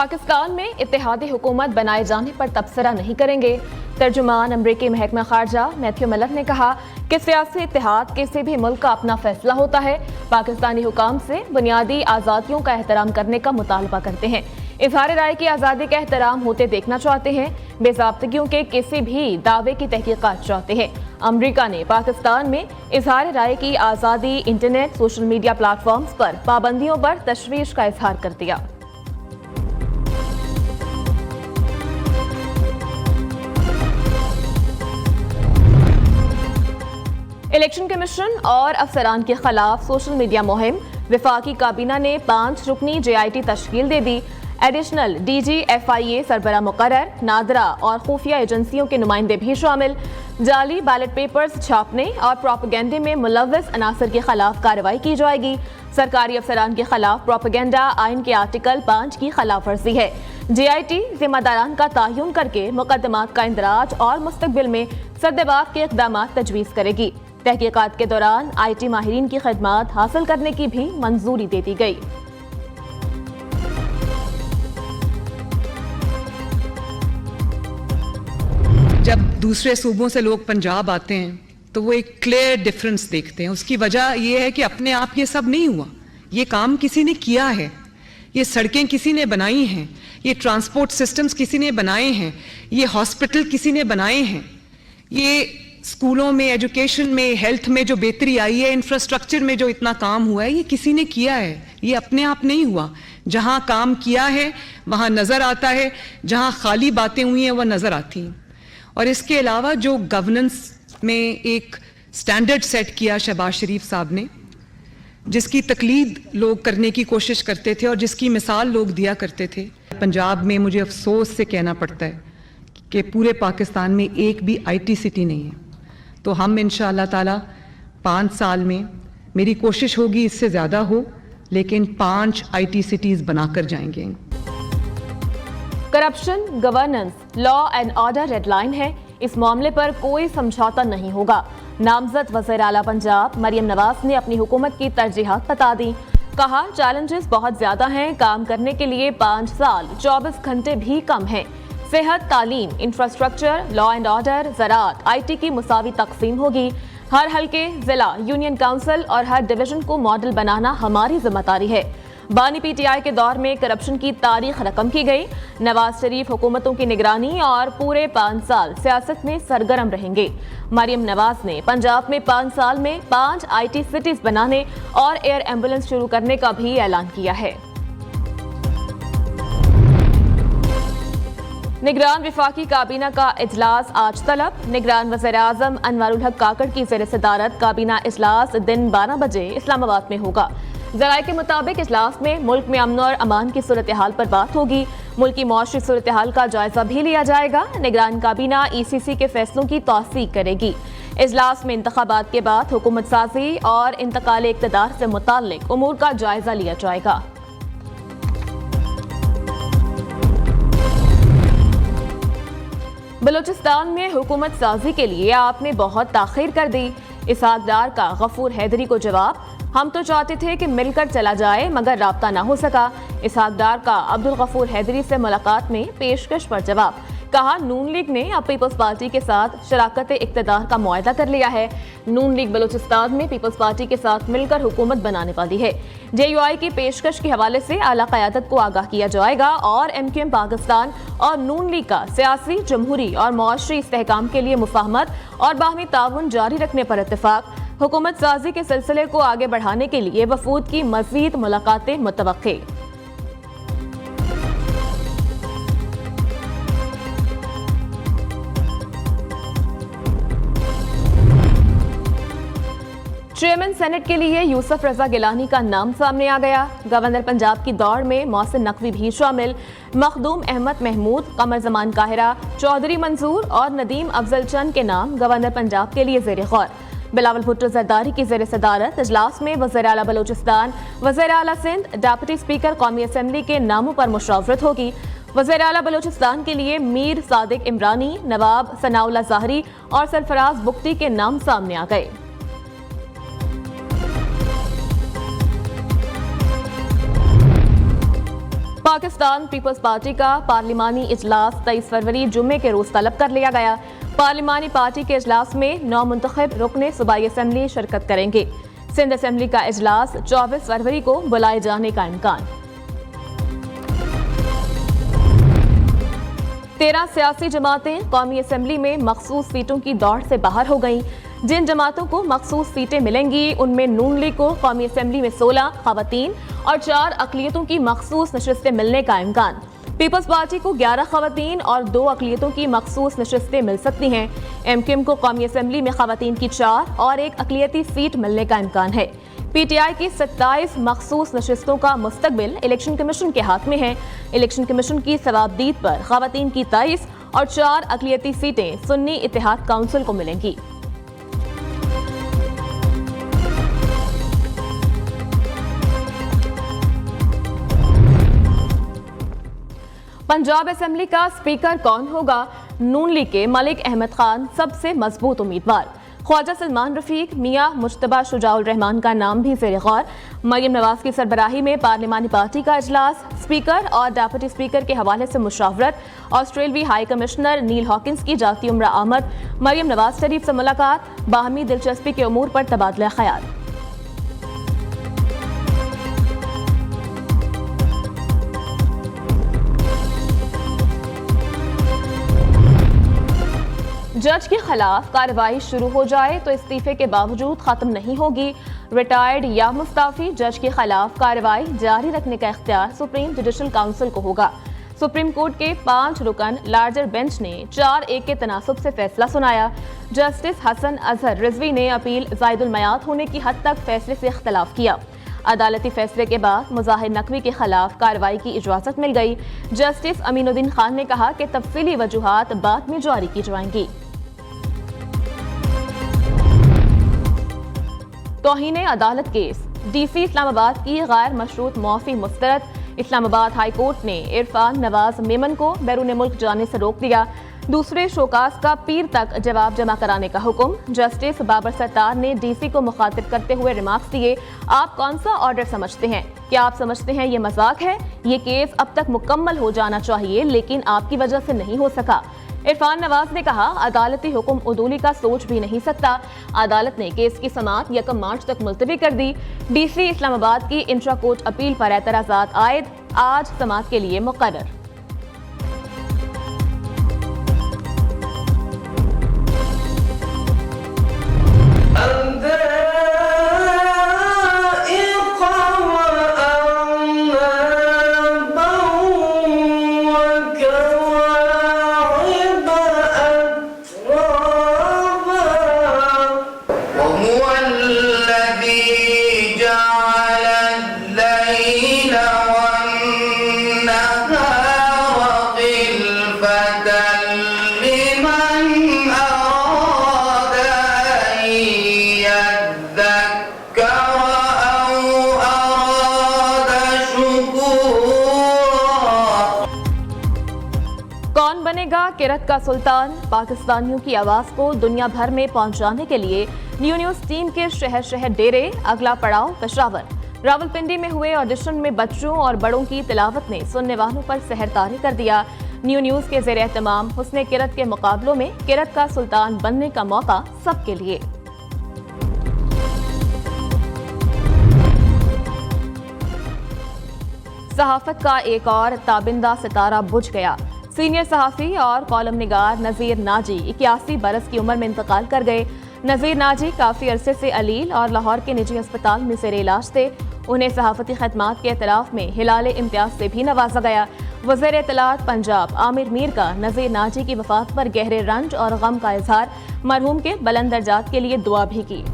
पाकिस्तान में इत्तेहादी हुकूमत बनाए जाने पर तबसरा नहीं करेंगे। तर्जुमान अमरीकी महकमा खारजा मैथ्यू मिलर ने कहा कि सियासी इत्तेहाद किसी भी मुल्क का अपना फैसला होता है। पाकिस्तानी हुकाम से बुनियादी आज़ादियों का एहतराम करने का मुतालबा करते हैं। इजहार राय की आज़ादी का एहतराम होते देखना चाहते हैं। बेज़ाब्तगियों के किसी भी दावे की तहकीकात चाहते हैं। अमरीका ने पाकिस्तान में इजहार राय की आज़ादी, इंटरनेट, सोशल मीडिया प्लेटफॉर्म्स पर पाबंदियों पर तशवीश का इजहार कर दिया। इलेक्शन कमीशन और अफसरान के खिलाफ सोशल मीडिया मुहिम। वफाकी काबीना ने 5 रुकनी JIT तश्कील दे दी। एडिशनल DG FIA सरबरा मुकर्रर, नादरा और खुफिया एजेंसियों के नुमाइंदे भी शामिल। जाली बैलेट पेपर्स छापने और प्रोपेगेंडे में मुलव्वस अनासर के खिलाफ कार्रवाई की जाएगी। सरकारी अफसरान के खिलाफ प्रोपेगेंडा आइन के आर्टिकल 5 की खिलाफ वर्जी है। JIT जिम्मेदारान का तयन करके मुकदमात का इंदराज और मुस्तकबिल में सद्देबाब के इक़दाम तजवीज़ करेगी। तहकीकात के दौरान IT माहिरीन की खिदमात हासिल करने की भी मंजूरी दे दी गई। जब दूसरे सूबों से लोग पंजाब आते हैं तो वो एक क्लियर डिफरेंस देखते हैं। उसकी वजह ये है कि अपने आप ये सब नहीं हुआ, ये काम किसी ने किया है, ये सड़कें किसी ने बनाई हैं, ये ट्रांसपोर्ट सिस्टम्स किसी ने बनाए हैं, ये हॉस्पिटल किसी ने बनाए हैं, ये स्कूलों में, एजुकेशन में, हेल्थ में जो बेहतरी आई है, इंफ्रास्ट्रक्चर में जो इतना काम हुआ है, ये किसी ने किया है, ये अपने आप नहीं हुआ। जहां काम किया है वहां नजर आता है, जहां खाली बातें हुई हैं वह नजर आती हैं। और इसके अलावा जो गवर्नेंस में एक स्टैंडर्ड सेट किया शहबाज शरीफ साहब ने, जिसकी तकलीद लोग करने की कोशिश करते थे और जिसकी मिसाल लोग दिया करते थे, पंजाब में मुझे अफसोस से कहना पड़ता है कि पूरे पाकिस्तान में एक भी IT सिटी नहीं है। तो हम इंशाअल्लाह ताला 5 साल में, मेरी कोशिश होगी इससे ज़्यादा हो, लेकिन 5 IT सिटीज़ बनाकर जाएंगे। Corruption, governance, law and order red line है। इस मामले पर कोई समझौता नहीं होगा। नामजद वज़ीर आला पंजाब मरियम नवाज ने अपनी हुकूमत की तरजीहात बता दी। कहा चैलेंजेस बहुत ज्यादा हैं, काम करने के लिए 5 साल 24 घंटे भी कम हैं। सेहत, तालीम, इंफ्रास्ट्रक्चर, लॉ एंड ऑर्डर, ज़राअत, IT की मुसावी तकसीम होगी। हर हल्के, जिला, यूनियन काउंसिल और हर डिवीजन को मॉडल बनाना हमारी जिम्मेदारी है। बानी PTI के दौर में करप्शन की तारीख रकम की गई। नवाज शरीफ हुकूमतों की निगरानी और पूरे 5 साल सियासत में सरगर्म रहेंगे। मरियम नवाज ने पंजाब में 5 साल में 5 IT सिटीज बनाने और एयर एम्बुलेंस शुरू करने का भी ऐलान किया है। निगरान वफाकी काबीना का इजलास आज तलब। निगरान वज़ीर आज़म अनवारुल हक काकड़ की ज़ेर सदारत काबीना इजलास दिन 12 बजे इस्लामाबाद में होगा। ज़राए के मुताबिक इजलास में मुल्क में अमन और अमान की सूरत हाल पर बात होगी। मुल्क की मौशरी सूरत हाल का जायजा भी लिया जाएगा। निगरान काबीना ECC के फैसलों की तौसीक करेगी। इजलास में इंतखाबात के बाद हुकूमत साजी और इंतकाल इक़्तिदार से मुताल्लिक उमूर का जायजा लिया जाएगा। बलूचिस्तान में हुकूमत साजी के लिए आपने बहुत ताखीर कर दी। इसहाक डार का गफूर हैदरी को जवाब, हम तो चाहते थे कि मिलकर चला जाए मगर राब्ता ना हो सका। इसहाक डार का अब्दुल गफूर हैदरी से मुलाकात में पेशकश पर जवाब। कहा नून लीग ने अब पीपल्स पार्टी के साथ शराकत इक़्तिदार का मुआहदा कर लिया है। नून लीग बलूचिस्तान में पीपल्स पार्टी के साथ मिलकर हुकूमत बनाने वाली है। JUI की पेशकश के हवाले से आला क़यादत को आगाह किया जाएगा और MQM पाकिस्तान और नून लीग का सियासी, जमहूरी और मुआशरी इस्तेहकाम के लिए मुफाहमत और बाहमी ताउन जारी रखने पर इत्तेफाक। हुकूमत साजी के सिलसिले को आगे बढ़ाने के लिए वफूद की मज़ीद मुलाकातें मुतवक्के। चेयरमैन सेनेट के लिए यूसुफ रजा गिलानी का नाम सामने आ गया। गवर्नर पंजाब की दौड़ में मोहसिन नकवी भी शामिल। मखदूम अहमद महमूद, कमर जमान काहिरा, चौधरी मंसूर और नदीम अफजल चंद के नाम गवर्नर पंजाब के लिए ज़ेर गौर। बिलावल भुट्टो जरदारी की ज़ेर सदारत इजलास में वज़ीर आला बलूचिस्तान, वज़ीर आला सिंध, डिप्टी स्पीकर कौमी असम्बली के नामों पर मुशावरत होगी। वज़ीर आला बलूचिस्तान के लिए मीर सादिक इमरानी, नवाब सनाउल्लाह ज़ाहरी और सरफराज बुख्ती के नाम सामने आ गए। पाकिस्तान पीपल्स पार्टी का पार्लिमानी इजलास 23 फरवरी जुम्मे के रोज तलब कर लिया गया। पार्लिमानी पार्टी के इजलास में 9 मुंतखब रुकने सूबाई असेंबली शिरकत करेंगे। सिंध असेंबली का इजलास 24 फरवरी को बुलाए जाने का इम्कान। 13 सियासी जमातें कौमी असेंबली में मखसूस सीटों की दौड़ से बाहर हो गईं। जिन जमातों को मखसूस सीटें मिलेंगी उनमें नून लीग को कौमी असेंबली में 16 खवातीन और 4 अक़लियतों की मखसूस नशिस्तें मिलने का इम्कान। पीपल्स पार्टी को 11 खवातीन और 2 अक़लियतों की मखसूस नशिस्तें मिल सकती हैं। एमक्यूएम को कौमी असेंबली में खवातीन की 4 और 1 अक़लियती सीट मिलने का इम्कान है। पीटीआई की 27 मखसूस नशिस्तों का मुस्तकबिल इलेक्शन कमीशन के हाथ में है। इलेक्शन कमीशन की सवाबदीद पर खवातीन की 23 और 4 अक़लियती सीटें सुन्नी इत्तेहाद काउंसिल को मिलेंगी। पंजाब असेंबली का स्पीकर कौन होगा? नून लीग के मलिक अहमद खान सबसे मजबूत उम्मीदवार। ख्वाजा सलमान रफीक, मियां मुश्तबा शुजाउल रहमान का नाम भी ज़ेर गौर। मरियम नवाज की सरबराही में पार्लिमानी पार्टी का इजलास, स्पीकर और डेप्यूटी स्पीकर के हवाले से मुशावरत। ऑस्ट्रेलवी हाई कमिश्नर नील हॉकिंस की जाती उम्र आमद। मरियम नवाज शरीफ से मुलाकात, बाहमी दिलचस्पी के उमूर पर तबादला ख्याल। जज के खिलाफ कार्रवाई शुरू हो जाए तो इस्तीफे के बावजूद खत्म नहीं होगी। रिटायर्ड या मुस्ताफी जज के खिलाफ कार्रवाई जारी रखने का इख्तियार सुप्रीम जुडिशल काउंसिल को होगा। सुप्रीम कोर्ट के 5 रुकन लार्जर बेंच ने 4-1 के तनासुब से फैसला सुनाया। जस्टिस हसन अजहर रिजवी ने अपील ज़ायदुल मयाद होने की हद तक फैसले से इख्तलाफ किया। अदालती फैसले के बाद मुजाहिर नकवी के खिलाफ कार्रवाई की इजाजत मिल गई। जस्टिस अमीनुद्दीन खान ने कहा कि तफसीली वजूहात बाद में जारी की जाएंगी। तौहीन अदालत केस, डीसी इस्लामाबाद की गैर मशरूत मुआफ़ी मुस्तरद। इस्लामाबाद हाई कोर्ट ने इरफान नवाज मेमन को बैरून मुल्क जाने से रोक दिया। दूसरे शोकास का पीर तक जवाब जमा कराने का हुक्म। जस्टिस बाबर सत्तार ने डीसी को मुखातिब करते हुए रिमार्क्स दिए, आप कौन सा ऑर्डर समझते हैं? क्या आप समझते हैं ये मजाक है? ये केस अब तक मुकम्मल हो जाना चाहिए लेकिन आपकी वजह से नहीं हो सका। इरफान नवाज ने कहा, अदालती हुक्म उदूली का सोच भी नहीं सकता। अदालत ने केस की समाअत 1 मार्च तक मुलतवी कर दी। डीसी इस्लामाबाद की इंट्रा कोर्ट अपील पर एतराज़ात आयद, आज समाअत के लिए मुकर्रर। कौन बनेगा किरत का सुल्तान? पाकिस्तानियों की आवाज को दुनिया भर में पहुंचाने के लिए न्यूज़ टीम के शहर शहर डेरे। अगला पड़ाव पेशावर। रावलपिंडी में हुए ऑडिशन में बच्चों और बड़ों की तिलावत ने सुनने वालों पर सहरतारी कर दिया। न्यूज़ के ज़ेर एहतमाम हुस्ने किरत के मुकाबलों में किरत का सुल्तान बनने का मौका सबके लिए। सहाफत का एक और ताबिंदा सितारा बुझ गया। सीनियर सहाफ़ी और कॉलम निगार नज़ीर नाजी 81 बरस की उम्र में इंतकाल कर गए। नज़ीर नाजी काफ़ी अरसे से अलील और लाहौर के निजी अस्पताल में ज़ेर इलाज थे। उन्हें सहाफ़ती खदमात के एतराफ़ में हिलाल इम्तियाज़ से भी नवाजा गया। वज़ीर इत्तलात पंजाब आमिर मीर का नज़ीर नाजी की वफ़ात पर गहरे रंज और गम का इजहार, मरहूम के बुलंद दर्जात के लिए दुआ भी की।